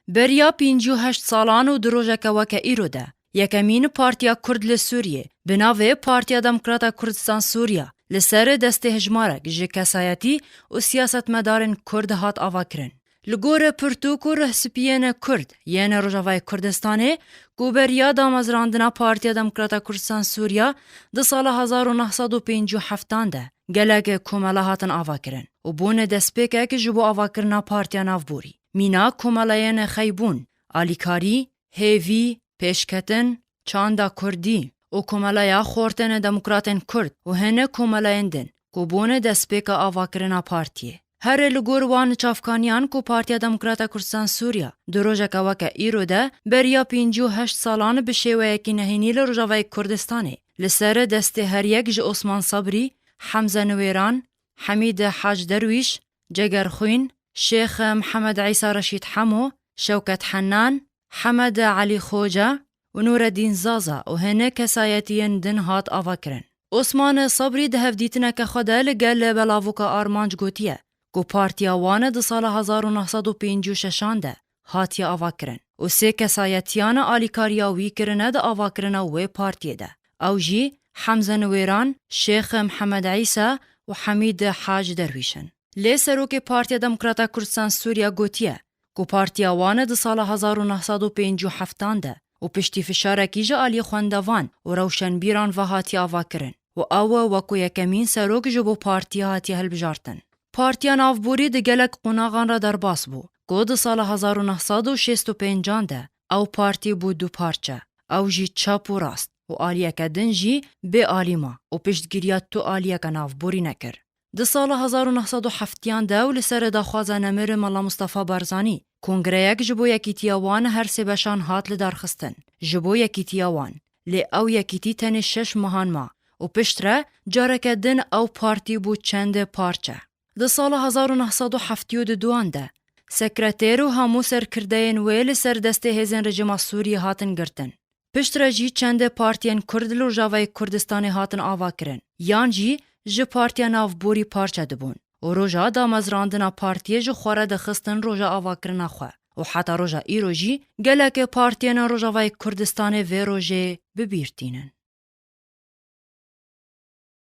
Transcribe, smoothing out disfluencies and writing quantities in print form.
بریا 58 سالان و دروژکه وکه ایرو ده. یکمین پارتیا کرد لسوریه بناوه پارتیا دموکراتا کردستان سوریا لسر دست هجمارک جه کسایتی و سیاست مدارن کرد هات آوا کرن. لگور پرتوک و رهسپیین کرد یعن روژاوای کردستانه گوبریا دامزراندنا پارتیا دموکراتا کردستان سوریا ده سال 1957 ده گلک کوملا هاتن آوا کرن و بونه دسپیکه که جبو آوا کرنا پارتیا نافبوری. مینا کوملاین خیبون، آلیکاری، هیوی، پیشکتن، چاندا کردی و کوملایا خورتن دموکراتن کرد و هنه کوملاین دن که بونه دسپیکه آوا کرنا پارتیه. هر لگور وان چافکانیان کو پارتیا دموکراتا کردستان سوریا دروژکه وکه ایرو ده بریا 58 سالان به شیوه کی نهینی لروژاوای کردستانه لسر دست هر یک ج عثمان صبری، حمزه نویران، حمید حاج درویش، جگر خوین، شیخ محمد عیسی رشید حمو، شوکت حنان، حمد علی خوجه و نور الدین زازا و هنه کسایتین دن هات آوا کرن. عثمان صبری ده هفدیتنه که خوده لگل بلاوکا آرمانج گوتیه گو پارتیا وانه ده سال 1956 ده هاتی آوا کرن و سه کسایتیان آلیکاریا وی کرنه ده آوا کرنه و پارتیه ده. او جی حمزه نویران، شیخ محمد عیسی و حمید حاج درویشن. لی سروک پارتیا دموکراتا کردستان سوریا گوتیه گو پارتیا وانه ده سال 1957 ده و پشتی فشارکی جا آلی خواندوان و روشن بیران و هاتی آوا کرن و او وکو یکمین سروک جبو پارتیا هاتی هلبجارتن. پارتیا نافبوری ده گلک قناغان را در باس بو. گو ده سال 1965 ده او پارتی بو دو پارچه او جی چپ و راست و آلیه که دن جی به آلیما و پشتگیریات تو آلیه که نافبوری نکر. ده سال 1907 ده و لسر داخوازه نمیر ملا مصطفی بارزانی کنگره یک جبو یکی تیاوان هر سه بشان هات لدارخستن. جبو یکی تیاوان لی او یکی تی تن 6 ماهان ما و پشتره جارک دن او پارتی بو چند پارچه. ده سال 1972 ده سکرتیر و همو سرکردین ویل سر دسته هزین رژیم سوری هاتن گرتن. پشتره جی چند پارتین کرد لروژاوای کردستان هاتن آوا کرن. یان جی جه پارتیا نافبوری پارچه دبون و روژا دامزراندنا پارتیه جه خوره ده خستن روژا آوا کرنا خواه و حتی روژا ای روژی گلک پارتینا روژاوای کردستان وی روژه ببیرتینن.